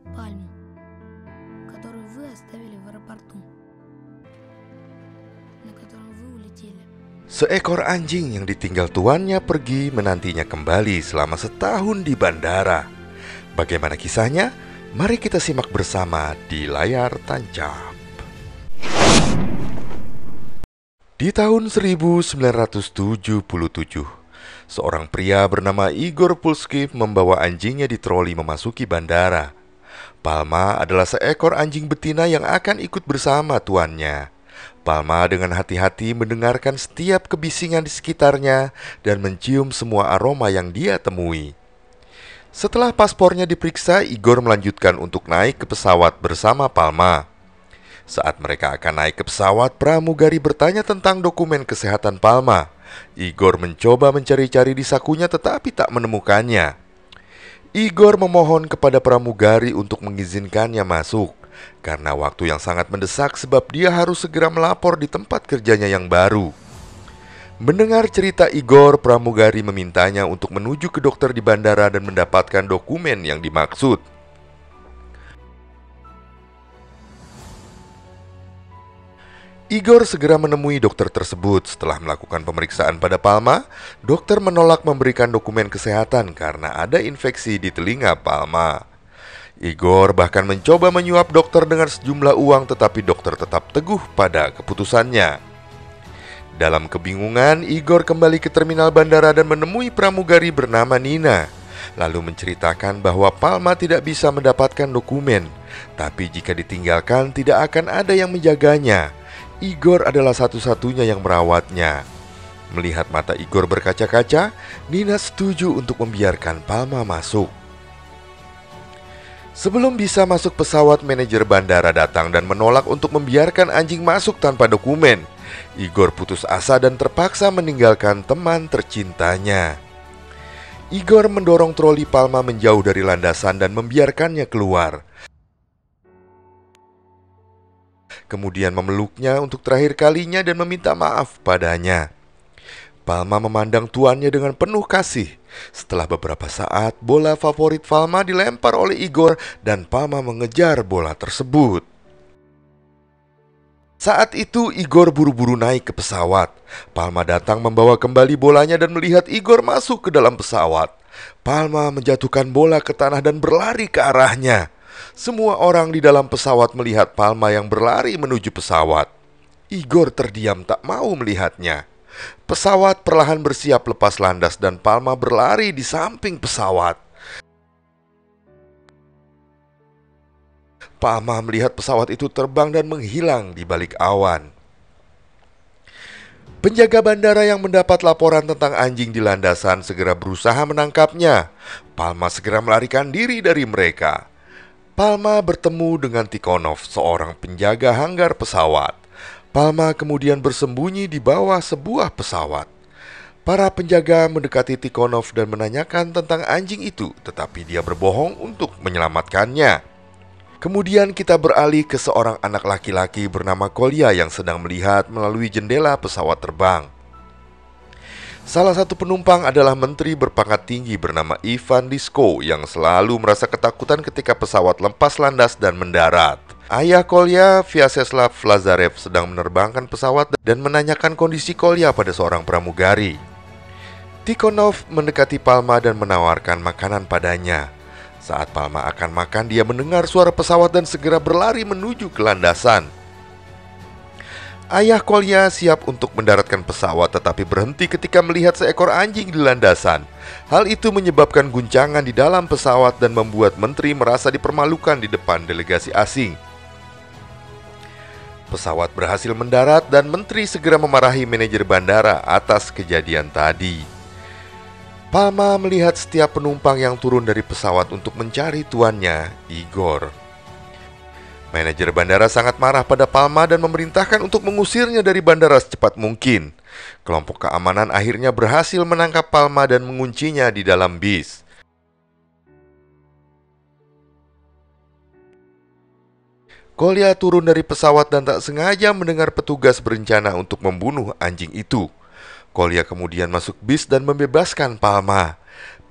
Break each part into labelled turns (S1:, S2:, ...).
S1: пальму, которую вы оставили в аэропорту, на котором вы улетели.
S2: Seekor anjing yang ditinggal tuannya pergi menantinya kembali selama setahun di bandara. Bagaimana kisahnya? Mari kita simak bersama di layar tancap. Di tahun 1977, seorang pria bernama Igor Pulskiv membawa anjingnya di troli memasuki bandara. Palma adalah seekor anjing betina yang akan ikut bersama tuannya. Palma dengan hati-hati mendengarkan setiap kebisingan di sekitarnya dan mencium semua aroma yang dia temui. Setelah paspornya diperiksa, Igor melanjutkan untuk naik ke pesawat bersama Palma. Saat mereka akan naik ke pesawat, pramugari bertanya tentang dokumen kesehatan Palma. Igor mencoba mencari-cari di sakunya tetapi tak menemukannya. Igor memohon kepada pramugari untuk mengizinkannya masuk karena waktu yang sangat mendesak sebab dia harus segera melapor di tempat kerjanya yang baru. Mendengar cerita Igor, pramugari memintanya untuk menuju ke dokter di bandara dan mendapatkan dokumen yang dimaksud. Igor segera menemui dokter tersebut. Setelah melakukan pemeriksaan pada Palma, dokter menolak memberikan dokumen kesehatan karena ada infeksi di telinga Palma. Igor bahkan mencoba menyuap dokter dengan sejumlah uang, tetapi dokter tetap teguh pada keputusannya. Dalam kebingungan, Igor kembali ke terminal bandara dan menemui pramugari bernama Nina. Lalu menceritakan bahwa Palma tidak bisa mendapatkan dokumen, tapi jika ditinggalkan tidak akan ada yang menjaganya. Igor adalah satu-satunya yang merawatnya. Melihat mata Igor berkaca-kaca, Nina setuju untuk membiarkan Palma masuk. Sebelum bisa masuk pesawat, manajer bandara datang dan menolak untuk membiarkan anjing masuk tanpa dokumen. Igor putus asa dan terpaksa meninggalkan teman tercintanya. Igor mendorong troli Palma menjauh dari landasan dan membiarkannya keluar. Kemudian memeluknya untuk terakhir kalinya dan meminta maaf padanya. Palma memandang tuannya dengan penuh kasih. Setelah beberapa saat, bola favorit Palma dilempar oleh Igor dan Palma mengejar bola tersebut. Saat itu Igor buru-buru naik ke pesawat. Palma datang membawa kembali bolanya dan melihat Igor masuk ke dalam pesawat. Palma menjatuhkan bola ke tanah dan berlari ke arahnya. Semua orang di dalam pesawat melihat Palma yang berlari menuju pesawat. Igor terdiam tak mau melihatnya. Pesawat perlahan bersiap lepas landas dan Palma berlari di samping pesawat. Palma melihat pesawat itu terbang dan menghilang di balik awan. Penjaga bandara yang mendapat laporan tentang anjing di landasan segera berusaha menangkapnya. Palma segera melarikan diri dari mereka. Palma bertemu dengan Tikhonov, seorang penjaga hanggar pesawat. Palma kemudian bersembunyi di bawah sebuah pesawat. Para penjaga mendekati Tikhonov dan menanyakan tentang anjing itu, tetapi dia berbohong untuk menyelamatkannya. Kemudian kita beralih ke seorang anak laki-laki bernama Kolya yang sedang melihat melalui jendela pesawat terbang. Salah satu penumpang adalah menteri berpangkat tinggi bernama Ivan Lisko yang selalu merasa ketakutan ketika pesawat lepas landas dan mendarat. Ayah Kolya, Vyacheslav Lazarev, sedang menerbangkan pesawat dan menanyakan kondisi Kolya pada seorang pramugari. Tikhonov mendekati Palma dan menawarkan makanan padanya. Saat Palma akan makan, dia mendengar suara pesawat dan segera berlari menuju ke landasan. Ayah Kolya siap untuk mendaratkan pesawat tetapi berhenti ketika melihat seekor anjing di landasan. Hal itu menyebabkan guncangan di dalam pesawat dan membuat menteri merasa dipermalukan di depan delegasi asing. Pesawat berhasil mendarat dan menteri segera memarahi manajer bandara atas kejadian tadi. Palma melihat setiap penumpang yang turun dari pesawat untuk mencari tuannya, Igor. Manajer bandara sangat marah pada Palma dan memerintahkan untuk mengusirnya dari bandara secepat mungkin. Kelompok keamanan akhirnya berhasil menangkap Palma dan menguncinya di dalam bis. Kolya turun dari pesawat dan tak sengaja mendengar petugas berencana untuk membunuh anjing itu. Kolya kemudian masuk bis dan membebaskan Palma.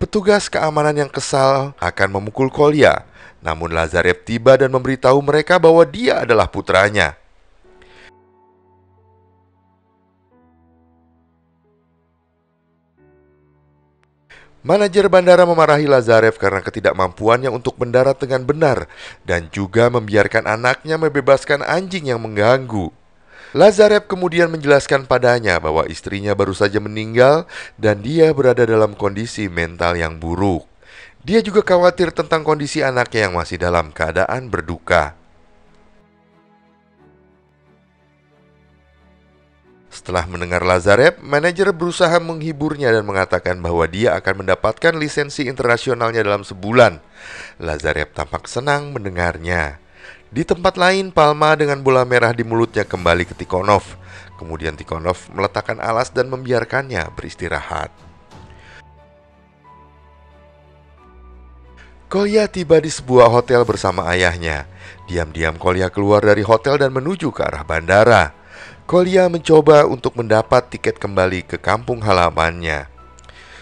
S2: Petugas keamanan yang kesal akan memukul Kolya. Namun Lazarev tiba dan memberitahu mereka bahwa dia adalah putranya. Manajer bandara memarahi Lazarev karena ketidakmampuannya untuk mendarat dengan benar dan juga membiarkan anaknya membebaskan anjing yang mengganggu. Lazarev kemudian menjelaskan padanya bahwa istrinya baru saja meninggal dan dia berada dalam kondisi mental yang buruk. Dia juga khawatir tentang kondisi anaknya yang masih dalam keadaan berduka. Setelah mendengar Lazarev, manajer berusaha menghiburnya dan mengatakan bahwa dia akan mendapatkan lisensi internasionalnya dalam sebulan. Lazarev tampak senang mendengarnya. Di tempat lain, Palma dengan bola merah di mulutnya kembali ke Tikhonov. Kemudian Tikhonov meletakkan alas dan membiarkannya beristirahat. Kolya tiba di sebuah hotel bersama ayahnya. Diam-diam Kolya keluar dari hotel dan menuju ke arah bandara. Kolya mencoba untuk mendapat tiket kembali ke kampung halamannya.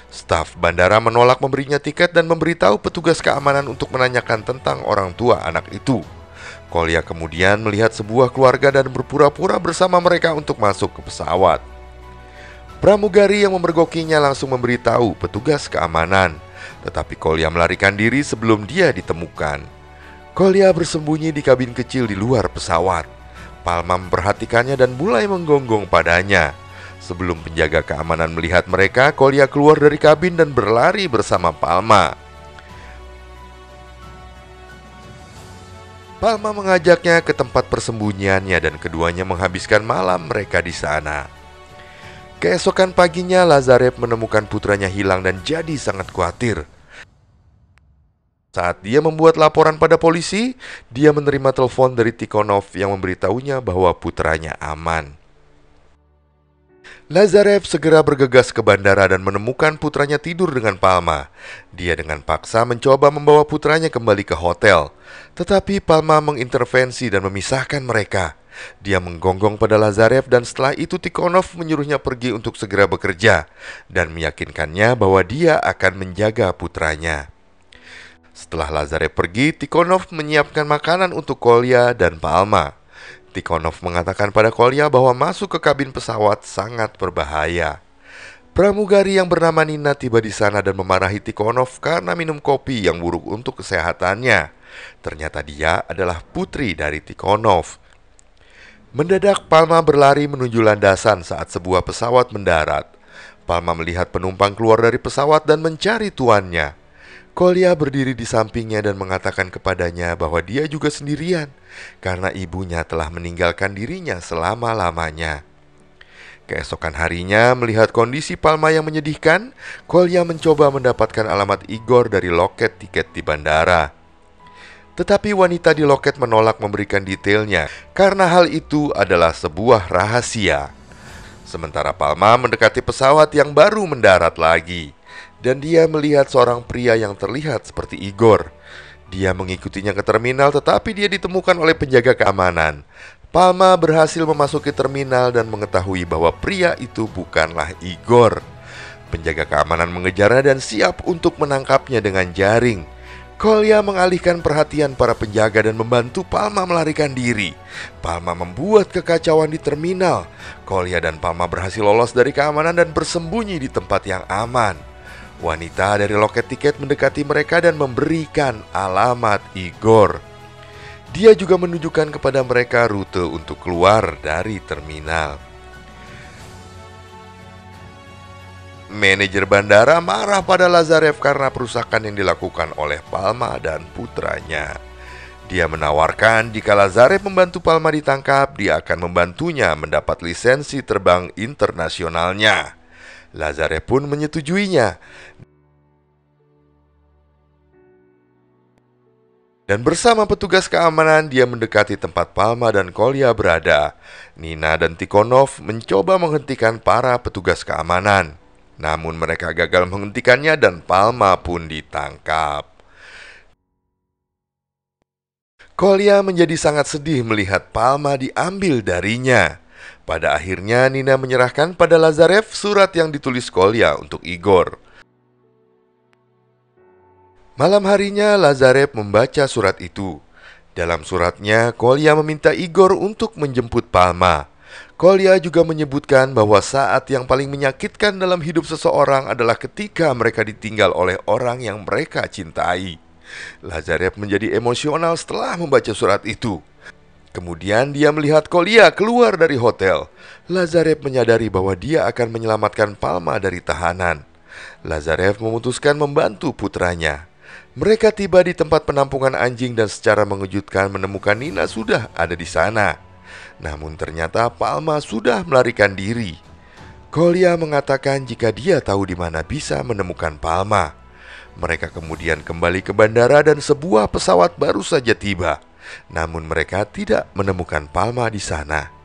S2: Staf bandara menolak memberinya tiket dan memberitahu petugas keamanan untuk menanyakan tentang orang tua anak itu. Kolya kemudian melihat sebuah keluarga dan berpura-pura bersama mereka untuk masuk ke pesawat. Pramugari yang memergokinya langsung memberitahu petugas keamanan, tetapi Kolya melarikan diri sebelum dia ditemukan. Kolya bersembunyi di kabin kecil di luar pesawat. Palma memperhatikannya dan mulai menggonggong padanya. Sebelum penjaga keamanan melihat mereka, Kolya keluar dari kabin dan berlari bersama Palma. Palma mengajaknya ke tempat persembunyiannya dan keduanya menghabiskan malam mereka di sana. Keesokan paginya, Lazarev menemukan putranya hilang dan jadi sangat khawatir. Saat dia membuat laporan pada polisi, dia menerima telepon dari Tikhonov yang memberitahunya bahwa putranya aman. Lazarev segera bergegas ke bandara dan menemukan putranya tidur dengan Palma. Dia dengan paksa mencoba membawa putranya kembali ke hotel, tetapi Palma mengintervensi dan memisahkan mereka. Dia menggonggong pada Lazarev dan setelah itu Tikhonov menyuruhnya pergi untuk segera bekerja dan meyakinkannya bahwa dia akan menjaga putranya. Setelah Lazarev pergi, Tikhonov menyiapkan makanan untuk Kolya dan Palma. Tikhonov mengatakan pada Kolya bahwa masuk ke kabin pesawat sangat berbahaya. Pramugari yang bernama Nina tiba di sana dan memarahi Tikhonov karena minum kopi yang buruk untuk kesehatannya. Ternyata dia adalah putri dari Tikhonov. Mendadak Palma berlari menuju landasan saat sebuah pesawat mendarat. Palma melihat penumpang keluar dari pesawat dan mencari tuannya. Kolya berdiri di sampingnya dan mengatakan kepadanya bahwa dia juga sendirian karena ibunya telah meninggalkan dirinya selama-lamanya. Keesokan harinya, melihat kondisi Palma yang menyedihkan, Kolya mencoba mendapatkan alamat Igor dari loket tiket di bandara. Tetapi wanita di loket menolak memberikan detailnya karena hal itu adalah sebuah rahasia. Sementara Palma mendekati pesawat yang baru mendarat lagi, dan dia melihat seorang pria yang terlihat seperti Igor. Dia mengikutinya ke terminal, tetapi dia ditemukan oleh penjaga keamanan. Palma berhasil memasuki terminal dan mengetahui bahwa pria itu bukanlah Igor. Penjaga keamanan mengejarnya dan siap untuk menangkapnya dengan jaring. Kolya mengalihkan perhatian para penjaga dan membantu Palma melarikan diri. Palma membuat kekacauan di terminal. Kolya dan Palma berhasil lolos dari keamanan dan bersembunyi di tempat yang aman. Wanita dari loket tiket mendekati mereka dan memberikan alamat Igor. Dia juga menunjukkan kepada mereka rute untuk keluar dari terminal. Manajer bandara marah pada Lazarev karena perusakan yang dilakukan oleh Palma dan putranya. Dia menawarkan jika Lazarev membantu Palma ditangkap, dia akan membantunya mendapat lisensi terbang internasionalnya. Lazarev pun menyetujuinya. Dan bersama petugas keamanan, dia mendekati tempat Palma dan Kolya berada. Nina dan Tikhonov mencoba menghentikan para petugas keamanan. Namun mereka gagal menghentikannya dan Palma pun ditangkap. Kolya menjadi sangat sedih melihat Palma diambil darinya. Pada akhirnya Nina menyerahkan pada Lazarev surat yang ditulis Kolya untuk Igor. Malam harinya Lazarev membaca surat itu. Dalam suratnya, Kolya meminta Igor untuk menjemput Palma. Kolya juga menyebutkan bahwa saat yang paling menyakitkan dalam hidup seseorang adalah ketika mereka ditinggal oleh orang yang mereka cintai. Lazarev menjadi emosional setelah membaca surat itu. Kemudian dia melihat Kolya keluar dari hotel. Lazarev menyadari bahwa dia akan menyelamatkan Palma dari tahanan. Lazarev memutuskan membantu putranya. Mereka tiba di tempat penampungan anjing dan secara mengejutkan menemukan Nina sudah ada di sana. Namun ternyata Palma sudah melarikan diri. Kolya mengatakan jika dia tahu di mana bisa menemukan Palma. Mereka kemudian kembali ke bandara dan sebuah pesawat baru saja tiba. Namun mereka tidak menemukan Palma di sana.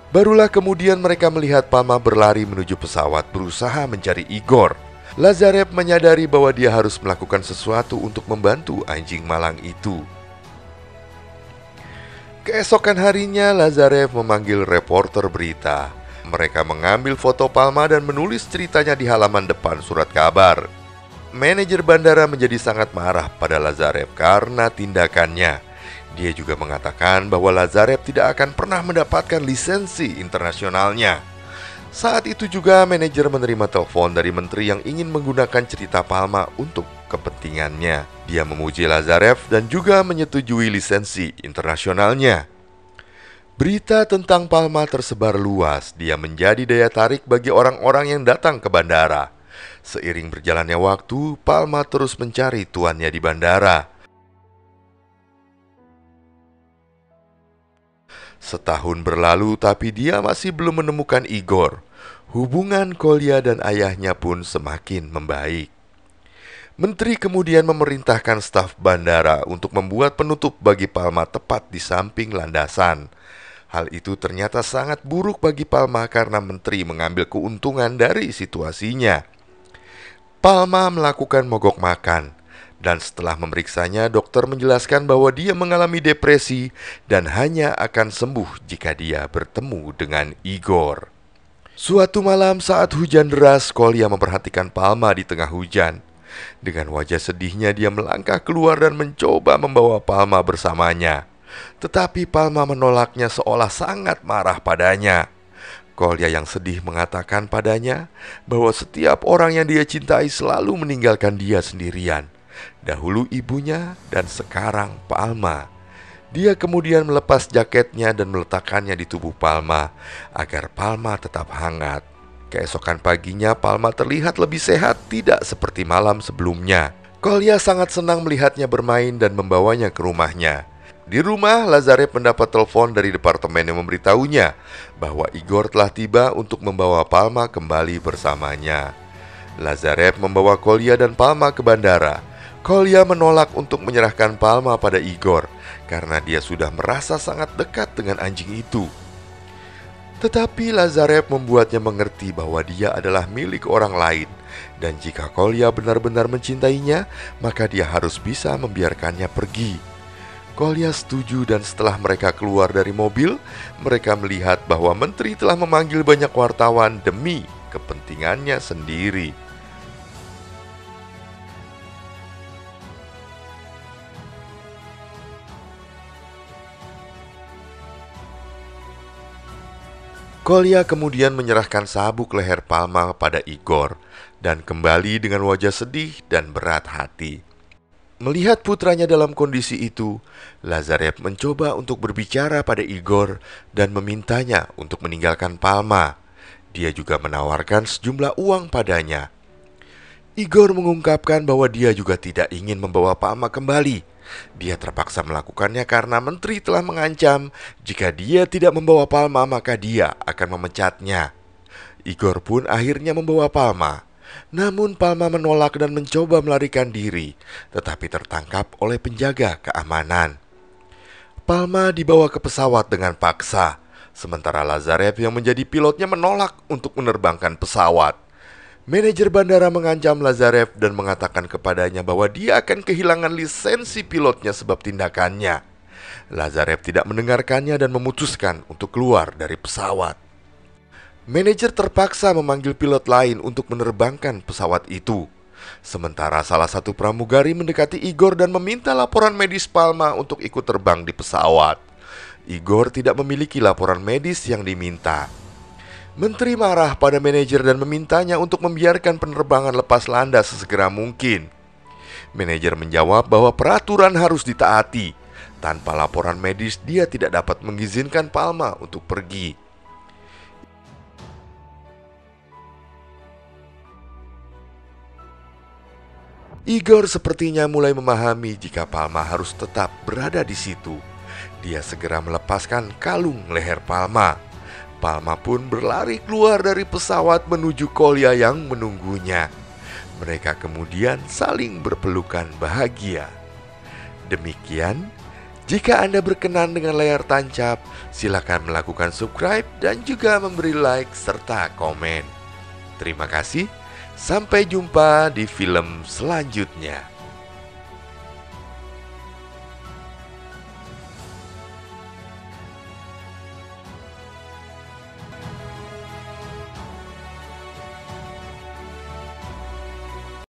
S2: Barulah kemudian mereka melihat Palma berlari menuju pesawat berusaha mencari Igor. Lazarev menyadari bahwa dia harus melakukan sesuatu untuk membantu anjing malang itu. Keesokan harinya Lazarev memanggil reporter berita. Mereka mengambil foto Palma dan menulis ceritanya di halaman depan surat kabar. Manajer bandara menjadi sangat marah pada Lazarev karena tindakannya. Dia juga mengatakan bahwa Lazarev tidak akan pernah mendapatkan lisensi internasionalnya. Saat itu juga manajer menerima telepon dari menteri yang ingin menggunakan cerita Palma untuk kepentingannya. Dia memuji Lazarev dan juga menyetujui lisensi internasionalnya. Berita tentang Palma tersebar luas. Dia menjadi daya tarik bagi orang-orang yang datang ke bandara. Seiring berjalannya waktu, Palma terus mencari tuannya di bandara. Setahun berlalu tapi dia masih belum menemukan Igor. Hubungan Kolya dan ayahnya pun semakin membaik. Menteri kemudian memerintahkan staf bandara untuk membuat penutup bagi Palma tepat di samping landasan. Hal itu ternyata sangat buruk bagi Palma karena menteri mengambil keuntungan dari situasinya. Palma melakukan mogok makan. Dan setelah memeriksanya, dokter menjelaskan bahwa dia mengalami depresi dan hanya akan sembuh jika dia bertemu dengan Igor. Suatu malam saat hujan deras, Kolya memperhatikan Palma di tengah hujan. Dengan wajah sedihnya dia melangkah keluar dan mencoba membawa Palma bersamanya. Tetapi Palma menolaknya seolah sangat marah padanya. Kolya yang sedih mengatakan padanya bahwa setiap orang yang dia cintai selalu meninggalkan dia sendirian. Dahulu ibunya dan sekarang Palma. Dia kemudian melepas jaketnya dan meletakkannya di tubuh Palma agar Palma tetap hangat. Keesokan paginya Palma terlihat lebih sehat, tidak seperti malam sebelumnya. Kolya sangat senang melihatnya bermain dan membawanya ke rumahnya. Di rumah, Lazarev mendapat telepon dari departemen yang memberitahunya bahwa Igor telah tiba untuk membawa Palma kembali bersamanya. Lazarev membawa Kolya dan Palma ke bandara. Kolya menolak untuk menyerahkan Palma pada Igor karena dia sudah merasa sangat dekat dengan anjing itu. Tetapi Lazarev membuatnya mengerti bahwa dia adalah milik orang lain, dan jika Kolya benar-benar mencintainya, maka dia harus bisa membiarkannya pergi. Kolya setuju dan setelah mereka keluar dari mobil, mereka melihat bahwa menteri telah memanggil banyak wartawan demi kepentingannya sendiri. Kolya kemudian menyerahkan sabuk leher Palma pada Igor dan kembali dengan wajah sedih dan berat hati. Melihat putranya dalam kondisi itu, Lazarev mencoba untuk berbicara pada Igor dan memintanya untuk meninggalkan Palma. Dia juga menawarkan sejumlah uang padanya. Igor mengungkapkan bahwa dia juga tidak ingin membawa Palma kembali. Dia terpaksa melakukannya karena menteri telah mengancam jika dia tidak membawa Palma maka dia akan memecatnya. Igor pun akhirnya membawa Palma. Namun Palma menolak dan mencoba melarikan diri, tetapi tertangkap oleh penjaga keamanan. Palma dibawa ke pesawat dengan paksa, sementara Lazarev yang menjadi pilotnya menolak untuk menerbangkan pesawat. Manajer bandara mengancam Lazarev dan mengatakan kepadanya bahwa dia akan kehilangan lisensi pilotnya sebab tindakannya. Lazarev tidak mendengarkannya dan memutuskan untuk keluar dari pesawat. Manajer terpaksa memanggil pilot lain untuk menerbangkan pesawat itu. Sementara salah satu pramugari mendekati Igor dan meminta laporan medis Palma untuk ikut terbang di pesawat. Igor tidak memiliki laporan medis yang diminta. Menteri marah pada manajer dan memintanya untuk membiarkan penerbangan lepas landas sesegera mungkin. Manajer menjawab bahwa peraturan harus ditaati. Tanpa laporan medis, dia tidak dapat mengizinkan Palma untuk pergi. Igor sepertinya mulai memahami jika Palma harus tetap berada di situ. Dia segera melepaskan kalung leher Palma. Palma pun berlari keluar dari pesawat menuju Kolya yang menunggunya. Mereka kemudian saling berpelukan bahagia. Demikian, jika Anda berkenan dengan layar tancap, silakan melakukan subscribe dan juga memberi like serta komen. Terima kasih. Sampai jumpa di film selanjutnya.